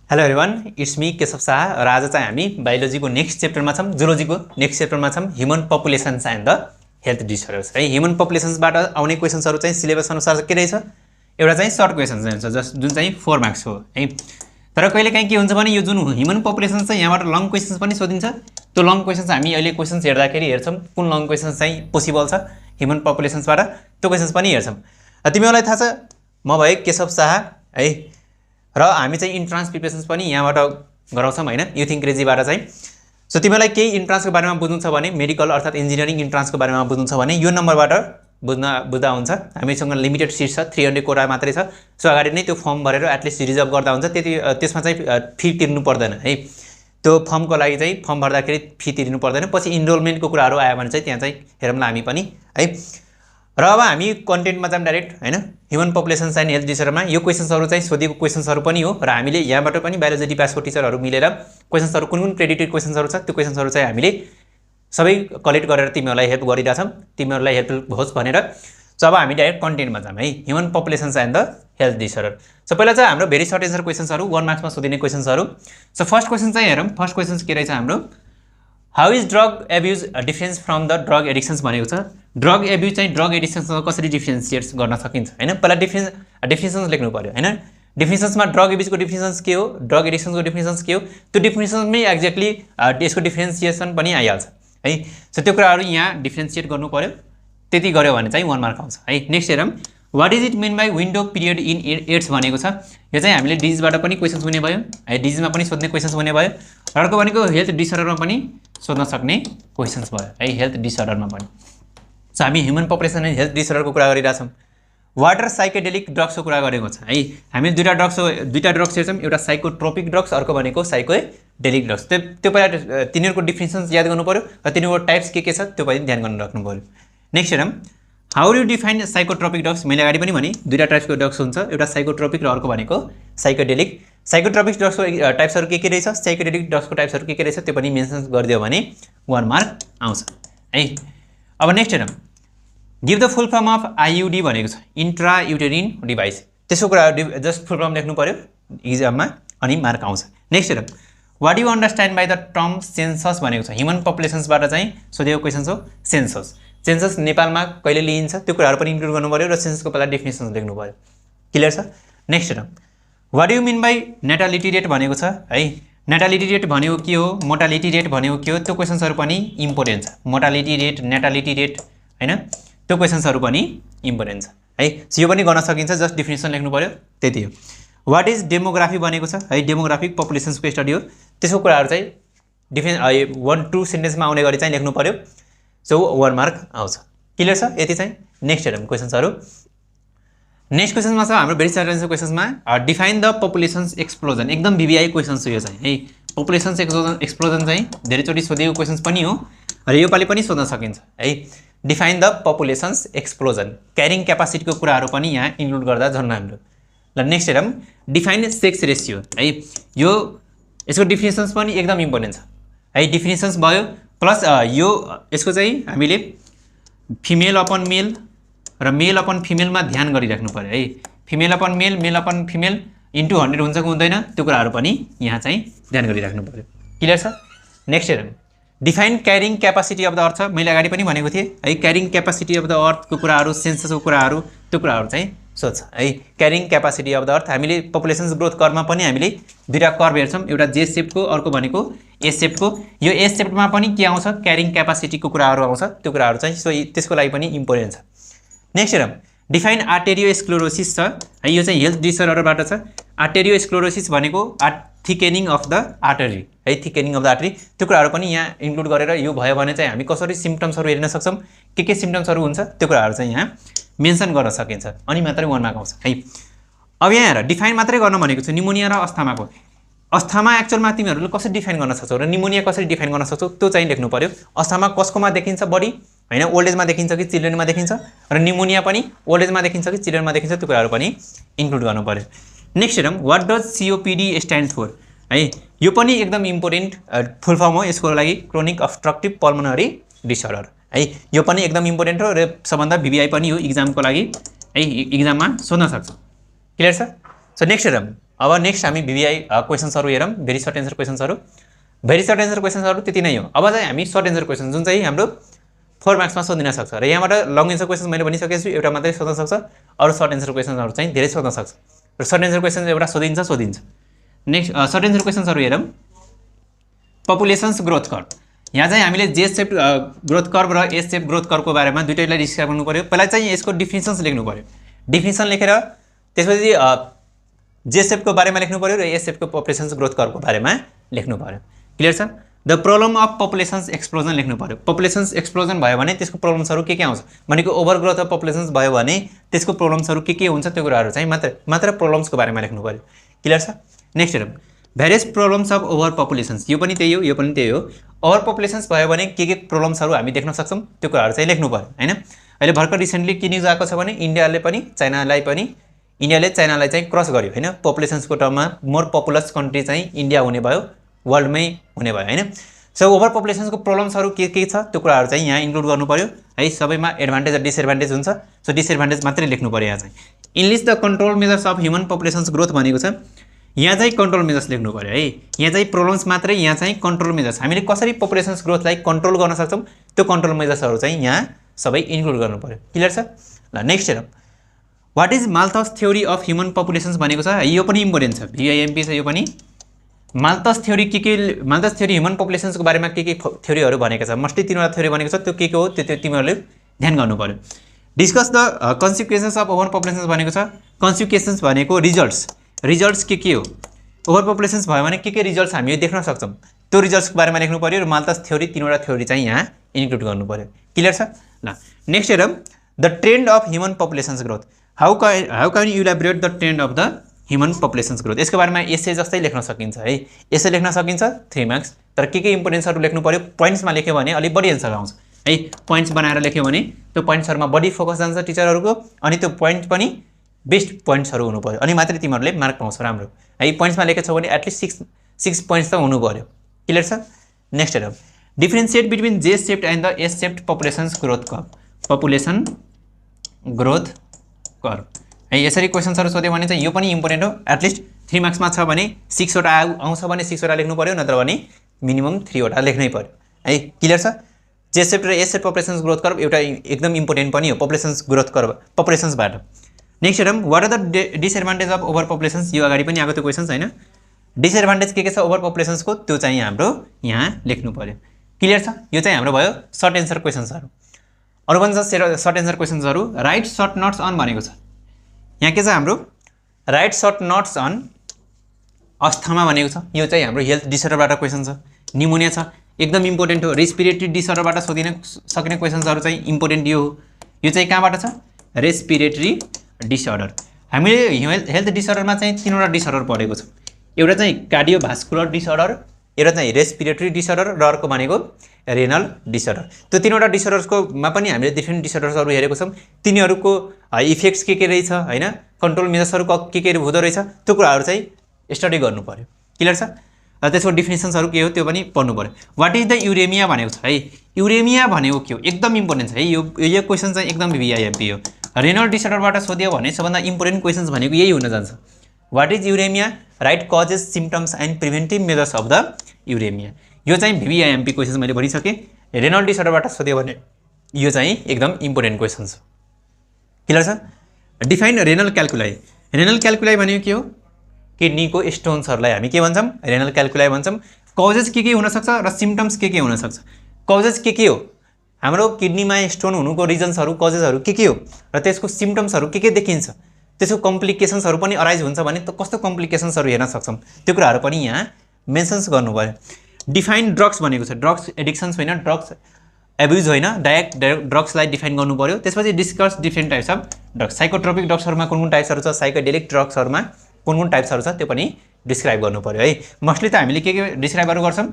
Hello everyone, it's me Keshav Shah र आज चाहिँ हामी बायोलोजीको नेक्स्ट च्याप्टरमा छौँ, जुलोजीको नेक्स्ट च्याप्टरमा छौँ, human populations and the health disorders है। ह्युमन पपुलेसन्सबाट आउने क्वेसन्सहरू चाहिँ सिलेबस अनुसार के रहेछ, एउटा चाहिँ सर्ट क्वेसन्स रहेछ जुन चाहिँ 4 मार्क्स हो है। तर कहिलेकाहीँ के हुन्छ भने यो जुन ह्युमन पपुलेसन्स चाहिँ यहाँबाट लङ क्वेसन्स पनि सोधिन्छ। त्यो लङ क्वेसन्स हामी अहिले क्वेसन्स हेर्दाखेरि हेर्छौँ कुन लङ क्वेसन्स चाहिँ पोसिबल छ ह्युमन पपुलेसन्सबाट, त्यो क्वेसन्स पनि हेर्छौँ। तिमीहरूलाई थाहा छ म भए केशव शाह है, र हामी चाहिँ इन्ट्रान्स प्रिपरेसन्स पनि यहाँबाट गराउँछौँ हैन, यु थिङ्क क्रेजीबाट चाहिँ। सो तिमीलाई केही इन्ट्रान्सको बारेमा बुझ्नु छ भने, मेडिकल अर्थात् इन्जिनियरिङ इन्ट्रान्सको बारेमा बुझ्नु छ भने यो नम्बरबाट बुझ्दा हुन्छ। हामीसँग लिमिटेड सिट छ, 300 कोटा मात्रै छ। सो अगाडि नै त्यो फर्म भरेर एटलिस्ट रिजर्भ गर्दा हुन्छ, त्यसमा चाहिँ फी तिर्नु पर्दैन है। त्यो फर्मको लागि चाहिँ फर्म भर्दाखेरि फी तिर्नु पर्दैन। पछि इनरोलमेन्टको कुराहरू आयो भने चाहिँ त्यहाँ चाहिँ हेरौँला हामी पनि है। र अब हामी कन्टेन्टमा जाऊँ डाइरेक्ट हैन। ह्युमन पपुलेसन्स एन्ड हेल्थ डिसअर्डरमा यो क्वेसन्सहरू चाहिँ सोधेको क्वेसन्सहरू पनि हो र हामीले यहाँबाट पनि बायोलोजी डिपासको टिचरहरू मिलेर क्वेसन्सहरू कुन कुन क्रेडिटेड क्वेसन्सहरू छ त्यो क्वेसन्सहरू चाहिँ हामीले सबै कलेक्ट गरेर तिमीहरूलाई हेल्प गरिरहेछौँ, तिमीहरूलाई हेल्प होस् भनेर। सो अब हामी डाइरेक्ट कन्टेन्टमा जाऊँ है, human populations and the health disorder. So पहिला चाहिँ हाम्रो भेरी सर्ट एन्सर क्वेसन्सहरू 1 मार्क्समा सोधिने क्वेसन्सहरू। सो फर्स्ट क्वेसन चाहिँ हेरौँ। फर्स्ट क्वेसन के रहेछ हाम्रो, how is drug abuse difference from the drug addictions भनेको छ। ड्रग एब्युज चाहिँ ड्रग एडिक्सन्ससँग कसरी डिफ्रेन्सिएट गर्न सकिन्छ हैन। पहिला डिफिनेसन्स लेख्नु पर्यो हैन। डिफिनेसन्समा ड्रग एब्युजको डिफिनेसन्स के हो, ड्रग एडिक्सन्सको डिफिनेसन्स के हो, त्यो डिफिनेसनमै एक्ज्याक्टली यसको डिफ्रेन्सिएसन पनि आइहाल्छ है। सो त्यो कुराहरू यहाँ डिफ्रेन्सिएट गर्नु पर्यो, त्यति गर्यो भने चाहिँ 1 मार्क आउँछ है। नेक्स्ट हेरौँ, what is it mean by window period in AIDS भनेको छ। यो चाहिँ हामीले डिजिजबाट पनि क्वेसन्स हुने भयो है, डिजिजमा पनि सोध्ने क्वेसन्स हुने भयो। अर्को भनेको हेल्थ डिसअर्डरमा पनि सोध्न सक्ने क्वेसन्स भयो है, हेल्थ डिसअर्डरमा पनि। सो हामी ह्युमन पपुलेसन एन्ड हेल्थ डिसअर्डरको कुरा गरिरहेछौँ। वाटर साइकेडेलिक ड्रग्सको कुरा गरेको छ है। हामी दुईवटा ड्रग्स हेर्छौँ, एउटा साइकोट्रोपिक ड्रग्स, अर्को भनेको साइकोडेलिक ड्रग्स। त्यो पहिला तिनीहरूको डिफिनेसन्स याद गर्नु पऱ्यो र तिनीहरूको टाइप्स के छ त्यो पनि ध्यान गर्न राख्नु पऱ्यो। नेक्स्ट हेरौँ, how do define psychotropic drugs. मैले अगाडि पनि भने दुईवटा टाइप्सको ड्रग्स हुन्छ, एउटा साइकोट्रोपिक र अर्को भनेको साइकोडेलिक। साइकोट्रोपिक ड्रग्सको टाइप्सहरू के रहेछ, साइकोडेलिक ड्रग्सको टाइप्सहरू के रहेछ त्यो पनि मेन्सन गरिदियो भने 1 मार्क आउँछ है। अब नेक्स्ट हेरौँ, give the full form of IUD भनेको छ, इन्ट्रा युटेरिन डिभाइस। त्यसको कुरा जस्ट फुल फर्म लेख्नु पऱ्यो इक्जाममा अनि मार्क आउँछ। नेक्स्ट हेरौँ, what you understand by the term census भनेको छ। ह्युमन पपुलेसन्सबाट चाहिँ सोधेको क्वेसन्स हो सेन्सस। सेन्सस नेपालमा कहिले लिइन्छ त्यो कुराहरू पनि इन्क्लुड गर्नु पऱ्यो र सेन्ससको पहिला डेफिनेसन्स लेख्नु पऱ्यो। क्लियर छ। नेक्स्ट हेरौँ, what you mean by natality rate भनेको छ है। नेटालिटी रेट भनेको के हो, मोर्टालिटी रेट भनेको के हो, त्यो क्वेसन्सहरू पनि इम्पोर्टेन्ट छ। मोर्टालिटी रेट, नेटालिटी रेट हैन, त्यो क्वेसन्सहरू पनि इम्पोर्टेन्ट छ है। सो यो पनि गर्न सकिन्छ, जस्ट डिफिनेसन लेख्नु पऱ्यो त्यति हो। वाट इज डेमोग्राफी भनेको छ है, डेमोग्राफिक पपुलेसन्सको स्टडी हो। त्यसको कुराहरू चाहिँ 1-2 सेन्टेन्समा आउने गरी चाहिँ लेख्नु पऱ्यो। सो 1 मार्क आउँछ। क्लियर छ, यति चाहिँ। नेक्स्ट हेरौँ क्वेसन्सहरू। नेक्स्ट क्वेसनमा छ हाम्रो भेरी सर्ट एन्सर क्वेसन्समा, डिफाइन द पपुलेसन्स एक्सप्लोजन। एकदम भिभिआई क्वेसन्स हो यो चाहिँ है। पपुलेसन्स एक्सप्लोजन चाहिँ धेरैचोटि सोधेको क्वेसन्स पनि हो र योपालि पनि सोध्न सकिन्छ है। Define the populations explosion, carrying क्यापासिटीको कुराहरू पनि यहाँ इन्क्लुड गर्दा झन् राम्रो। ल नेक्स्ट हेरौँ, डिफाइन सेक्स रेसियो है। यो यसको डिफिनेसन्स पनि एकदम इम्पोर्टेन्ट छ है। डिफिनेसन्स भयो प्लस यो यसको चाहिँ हामीले फिमेल अपन मेल र मेल अपन फिमेलमा ध्यान गरिराख्नु पऱ्यो है। फिमेल अपन मेल, मेल अपन फिमेल इन्टु 100 हुन्छ कि हुँदैन त्यो कुराहरू पनि यहाँ चाहिँ ध्यान गरिराख्नु पऱ्यो। क्लियर छ। नेक्स्ट हेरौँ, define carrying capacity of the earth. मैले अगाडि पनि भनेको थिएँ है, क्यारिङ क्यापासिटी अफ द अर्थको कुराहरू, सेन्ससको कुराहरू, त्यो कुराहरू चाहिँ सोध्छ है। Carrying capacity of the earth हामीले पपुलेसन्स ग्रोथ कर्वमा पनि हामीले दुईवटा कर्व हेर्छौँ, एउटा जे सेपको, अर्को भनेको एस सेपको। यो एस सेपमा पनि के आउँछ, क्यारिङ क्यापासिटीको कुराहरू आउँछ, त्यो कुराहरू चाहिँ सो त्यसको लागि पनि इम्पोर्टेन्ट छ। नेक्स्ट हेरौँ, डिफाइन आर्टेरियोस्क्लेरोसिस छ है। यो चाहिँ हेल्थ डिसअर्डरबाट छ। आर्टेरियोस्क्लेरोसिस भनेको थिकेनिङ अफ द आर्टरी है, थिकेनिङ अफ द आर्टरी। त्यो कुराहरू पनि यहाँ इन्क्लुड गरेर यो भयो भने चाहिँ हामी कसरी सिम्पटम्सहरू हेर्न सक्छौँ, के सिम्पटम्सहरू हुन्छ त्यो कुराहरू चाहिँ यहाँ मेन्सन गर्न सकिन्छ, अनि मात्रै 1 मार्क आउँछ है। अब यहाँ हेर, डिफाइन मात्रै गर्न भनेको छ निमोनिया र अस्थामाको। अस्थामा एक्चुअलमा तिमीहरूले कसरी डिफाइन गर्न सक्छौ र निमोनिया कसरी डिफाइन गर्न सक्छौ त्यो चाहिँ लेख्नु पर्यो। अस्थामा कसकोमा देखिन्छ बढी हैन, ओल्ड एजमा देखिन्छ कि चिल्ड्रेनमा देखिन्छ, र निमोनिया पनि ओल्ड एजमा देखिन्छ कि चिल्ड्रेनमा देखिन्छ, त्यो कुराहरू पनि इन्क्लुड गर्नु पर्यो। नेक्स्ट हेरौँ, what does COPD stand for है। यो पनि एकदम इम्पोर्टेन्ट फुल फर्म हो यसको लागि, क्रोनिक अब्स्ट्रक्टिभ पल्मोनरी डिसअर्डर है। यो पनि एकदम इम्पोर्टेन्ट हो र सबभन्दा भिभिआई पनि हो इक्जामको लागि है, इक्जाममा सोध्न सक्छ। क्लियर छ। सो नेक्स्ट हेरौँ, अब नेक्स्ट हामी भिभिआई क्वेसन्सहरू हेरौँ, भेरी सर्ट एन्सर क्वेसन्सहरू। भेरी सर्ट एन्सर क्वेसन्सहरू त्यति नै हो। अब चाहिँ हामी सर्ट एन्सर क्वेसन जुन चाहिँ हाम्रो 4 मार्क्समा सोधिन सक्छ र यहाँबाट लङ एन्सर क्वेसन मैले भनिसकेको छु, एउटा मात्रै सोध्न सक्छ, अरू सर्ट एन्सर क्वेसन्सहरू चाहिँ धेरै सोध्न सक्छ र सर्ट एन्सर क्वेसन एउटा सोधिन्छ। नेक्स्ट सर्ट एन्सर क्वेसन्सहरू हेरौँ। पपुलेसन्स ग्रोथ कर्भ, यहाँ चाहिँ हामीले जे सेप ग्रोथ कर्भ र एस सेप ग्रोथ कर्भको बारेमा दुईटैलाई डिस्क्राइब गर्नु पर्यो। पहिला चाहिँ यसको डिफिनिसन्स लेख्नु पर्यो, डिफिनिसन लेखेर त्यसपछि जे सेपको बारेमा लेख्नु पर्यो र एस सेपको पपुलेसन्स ग्रोथ कर्भको बारेमा लेख्नु पर्यो। क्लियर छ? The problem of populations explosion लेख्नु पर्यो। पपुलेसन्स एक्सप्लोजन भयो भने त्यसको प्रब्लम्सहरू के आउँछ भनेको ओभर ग्रोथ अफ पपुलेसन्स भयो भने त्यसको प्रब्लम्सहरू के हुन्छ त्यो कुराहरू चाहिँ मात्र प्रब्लम्सको बारेमा लेख्नु पर्यो। क्लियर छ? नेक्स्ट हेरौँ, various problems of over populations, यो पनि त्यही हो, यो पनि त्यही हो। ओभर पपुलेसन्स भयो भने के प्रब्लम्सहरू हामी देख्न सक्छौँ त्यो कुराहरू चाहिँ लेख्नु पर्यो हैन। अहिले भर्खर रिसेन्टली के न्युज आएको छ भने इन्डियाले चाइनालाई चाहिँ क्रस गर्यो हैन। पपुलेसन्सको टर्ममा मोर पपुलस कन्ट्री चाहिँ इन्डिया हुने भयो, वर्ल्डमै हुने भयो हैन। सो ओभर पपुलेसन्सको प्रब्लम्सहरू के छ त्यो कुराहरू चाहिँ यहाँ इन्क्लुड गर्नु पर्यो है। सबैमा एडभान्टेज र डिसएडभान्टेज हुन्छ, सो डिसएडभान्टेज मात्रै लेख्नु पर्यो। यहाँ चाहिँ enlist the control measures of human populations growth भनेको छ, यहाँ चाहिँ कन्ट्रोल मेजर्स लेख्नु पर्यो है। यहाँ चाहिँ प्रब्लम्स मात्रै, यहाँ चाहिँ कन्ट्रोल मेजर्स, हामीले कसरी पपुलेसन्स ग्रोथलाई कन्ट्रोल गर्न सक्छौँ त्यो कन्ट्रोल मेजर्सहरू चाहिँ यहाँ सबै इन्क्लुड गर्नु पर्यो। क्लियर छ? ल नेक्स्ट हेरौँ, what is Malthus theory of human populations भनेको छ, यो पनि इम्पोर्टेन्ट छ, भिआइएमपी छ यो पनि। Malthus theory Malthus theory human पपुलेसन्सको बारेमा के थ्योरीहरू भनेको छ, मस्टली 3वटा थ्योरी भनेको छ, त्यो के हो त्यो तिमीहरूले ध्यान गर्नु पर्यो। Discuss the consequences of over populations भनेको छ, कन्सिक्वेन्सेस भनेको रिजल्ट्स के हो, ओभर पपुलेसन्स भयो भने के रिजल्ट्स हामीले देख्न सक्छौँ त्यो रिजल्ट्सको बारेमा लेख्नु पर्यो र माल्थस थ्योरी 3वटा थ्योरी चाहिँ यहाँ इन्क्लुड गर्नु पर्यो। क्लियर छ? ल नेक्स्ट हेरौँ, the trend of human populations growth, how can you elaborate the trend of the human populations growth. यसको बारेमा एसे जस्तै लेख्न सकिन्छ है, एसे लेख्न सकिन्छ 3 मार्क्स, तर के इम्पोर्टेन्सहरू लेख्नु पर्यो, पोइन्ट्समा लेख्यो भने अलिक बढी एन्सर आउँछ है। पोइन्ट्स बनाएर लेख्यो भने त्यो पोइन्ट्सहरूमा बढी फोकस जान्छ टिचरहरूको, अनि त्यो पोइन्ट पनि बेस्ट पोइन्ट्सहरू हुनु पर्यो, अनि मात्रै तिमीहरूले मार्क पाउँछ राम्रो है। पोइन्ट्समा लेखेको छौ भने एटलिस्ट 6 पोइन्ट्स त हुनु पर्यो। क्लियर छ? नेक्स्ट हेरौँ, differentiate between J shaped and the S shaped populations growth curve, population growth curve है। यसरी क्वेसन्सहरू सोध्यो भने चाहिँ यो पनि इम्पोर्टेन्ट हो, एटलिस्ट 3 मार्क्समा छ भने 6वटा आउँछ भने 6वटा लेख्नु पर्यो, नत्र भने मिनिमम 3वटा लेख्नै पर्यो है। क्लियर छ? जे सेप्ड र S shaped populations growth curve एउटा एकदम इम्पोर्टेन्ट पनि हो पपुलेसन्स ग्रोथ कर्भ पपुलेसन्सबाट। नेक्स्ट हेरौँ, what are the disadvantage of over populations, यो अगाडि पनि आएको त्यो क्वेसन्स हैन। डिसएडभान्टेज के छ ओभर पपुलेसन्सको त्यो चाहिँ हाम्रो यहाँ लेख्नु पर्यो। क्लियर छ? यो चाहिँ हाम्रो भयो सर्ट एन्सर क्वेसन्सहरू। अरू पनि छ सर्ट एन्सर क्वेसन्सहरू, राइट सर्ट नोट्स अन भनेको छ, यहाँ के छ हाम्रो write short notes on asthma भनेको छ, यो चाहिँ हाम्रो हेल्थ डिसअर्डरबाट क्वेसन छ। निमोनिया छ, एकदम इम्पोर्टेन्ट हो, रेस्पिरेटरी डिसअर्डरबाट सोधिन सक्ने क्वेसन्सहरू चाहिँ इम्पोर्टेन्ट यो हो। यो चाहिँ कहाँबाट छ, रेस्पिरेटरी डिसअर्डर। हामीले हेल्थ डिसअर्डरमा चाहिँ 3वटा डिसअर्डर पढेको छ, एउटा चाहिँ कार्डियोभास्कुलर डिसअर्डर, एउटा चाहिँ रेस्पिरेटरी डिसअर्डर र अर्को भनेको रेनल डिसअर्डर। त्यो 3वटा डिसअर्डर्सकोमा पनि हामीले डिफ्रेन्ट डिसअर्डर्सहरू हेरेको छौँ, तिनीहरूको इफेक्ट्स के रहेछ हैन, कन्ट्रोल मेजर्सहरू के हुँदो रहेछ त्यो कुराहरू चाहिँ स्टडी गर्नु पर्यो। क्लियर छ? त्यसको डिफिनेसन्सहरू के हो त्यो पनि पढ्नु पर्यो। वाट इज द युरेमिया भनेको छ है, युरेमिया भनेको के हो एकदम इम्पोर्टेन्ट छ है, यो क्वेसन चाहिँ एकदम भिआइएमपी हो। रेनल डिसअर्डरबाट सोध्यो भने सबभन्दा इम्पोर्टेन्ट क्वेसन्स भनेको यही हुन जान्छ। What is uremia, write causes symptoms and preventive measures of the uremia, यो चाहिँ भिआइएमपी क्वेसन्स मैले भनिसकेँ। रेनल डिसअर्डरबाट सोध्यो भने यो चाहिँ एकदम इम्पोर्टेन्ट क्वेसन छ। क्लियर छ? डिफाइन रेनल क्याल्कुलाई, रेनल क्याल्कुलाई भनेको के हो, किडनीको स्टोन्सहरूलाई हामी के भन्छौँ, रेनल क्याल्कुलाई भन्छौँ। कजेस के हुनसक्छ र सिम्पटम्स के हुनसक्छ। कजेस के हो, हाम्रो किडनीमा स्टोन हुनुको रिजन्सहरू कजेसहरू के हो र त्यसको सिम्पटम्सहरू के देखिन्छ, त्यसको कम्प्लिकेसन्सहरू पनि अराइज हुन्छ भने त कस्तो कम्प्लिकेसन्सहरू हेर्न सक्छौँ त्यो कुराहरू पनि यहाँ मेन्सन्स गर्नु पर्यो। डिफाइन ड्रग्स भनेको छ, ड्रग्स एडिक्सन्स होइन, ड्रग्स एब्युज होइन, डाइरेक्ट ड्रग्सलाई डिफाइन गर्नु पर्यो। त्यसपछि discuss different types of drugs, psychotropic ड्रग्सहरूमा कुन टाइप्सहरू छ, साइकोडेलिक ड्रग्सहरूमा कुन टाइप्सहरू छ त्यो पनि डिस्क्राइब गर्नु पर्यो है। मोस्टली त हामीले के डिस्क्राइबहरू गर्छौँ,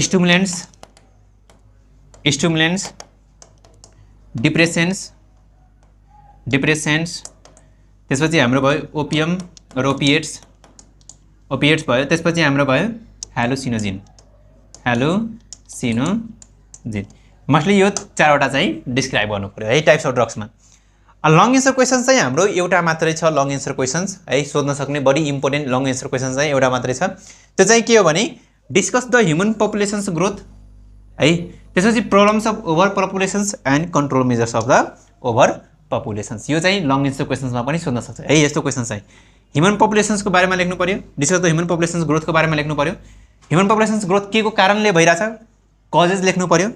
स्टिमुलेन्ट्स, डिप्रेसेन्ट्स, त्यसपछि हाम्रो भयो ओपियम र ओपिएट्स भयो। त्यसपछि हाम्रो भयो हेलुसिनोजिन, मोस्टली यो 4वटा चाहिँ डिस्क्राइब गर्नु पर्यो है टाइप्स अफ ड्रग्समा। लङ एन्सर क्वेसन चाहिँ हाम्रो एउटा मात्रै छ लङ एन्सर क्वेसन्स है सोध्न सक्ने बढी इम्पोर्टेन्ट लङ एन्सर क्वेसन चाहिँ एउटा मात्रै छ त्यो चाहिँ के हो भने discuss the human populations growth है त्यसपछि problems of over populations and control measures of the over populations यो चाहिँ लङ एन्सर क्वेसन्समा पनि सोध्न सक्छ है यस्तो क्वेसन चाहिँ ह्युमन पपुलेसन्सको बारेमा लेख्नु पर्यो डिस्कस द ह्युमन पपुलेसन्स ग्रोथको बारेमा लेख्नु पर्यो ह्युमन पपुलेसन्स ग्रोथ के को कारणले भइरहेछ कजेज लेख्नु पर्यो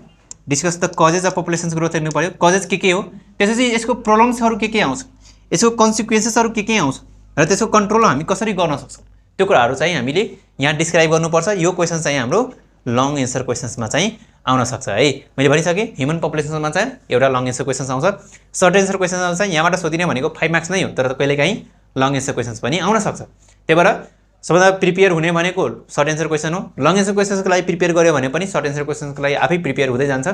discuss the causes of populations growth लेख्नु पर्यो कजेज के हो त्यसपछि यसको प्रब्लम्सहरू के आउँछ यसको कन्सिक्वेन्सेसहरू के आउँछ र त्यसको कन्ट्रोल हामी कसरी गर्न सक्छौँ त्यो कुराहरू चाहिँ हामीले यहाँ डिस्क्राइब गर्नुपर्छ यो क्वेसन चाहिँ हाम्रो लङ एन्सर क्वेसन्समा चाहिँ आउन सक्छ है मैले भनिसकेँ ह्युमन पपुलेसन्समा चाहिँ एउटा लङ एन्सर क्वेसन्स आउँछ सर्ट एन्सर क्वेसन्समा चाहिँ यहाँबाट सोधिने भनेको 5 मार्क्स नै हो तर कहिलेकाहीँ लङ एन्सर क्वेसन्स पनि आउन सक्छ त्यही भएर सबभन्दा प्रिपेयर हुने भनेको सर्ट एन्सर क्वेसन हो लङ एन्सर क्वेसन्सको लागि प्रिपेयर गर्यो भने पनि सर्ट एन्सर क्वेसन्सको लागि आफै प्रिपेयर हुँदै जान्छ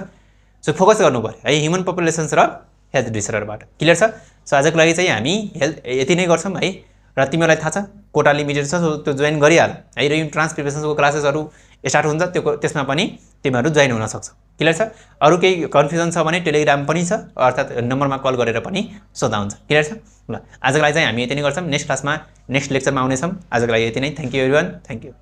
सो फोकस गर्नु पर्यो है ह्युमन पपुलेसन्स र हेल्थ डिसअर्डरबाट क्लियर छ सो आजको लागि चाहिँ हामी हेल्थ यति नै गर्छौँ है र तिमीलाई थाहा छ कोटा लिमिटेड छ सो त्यो जोइन गरिहाल है र इन्ट्रान्स प्रिपरेसनको क्लासेसहरू स्टार्ट हुन्छ त्यसमा पनि तिमीहरू जोइन हुन सक्छौ क्लियर छ अरू केही कन्फ्युजन छ भने टेलिग्राम पनि छ अर्थात् नम्बरमा कल गरेर पनि सोध्दा हुन्छ क्लियर छ ल आजको लागि चाहिँ हामी यति नै गर्छौँ नेक्स्ट क्लासमा नेक्स्ट लेक्चरमा आउनेछौँ आजको लागि यति नै thank you everyone thank you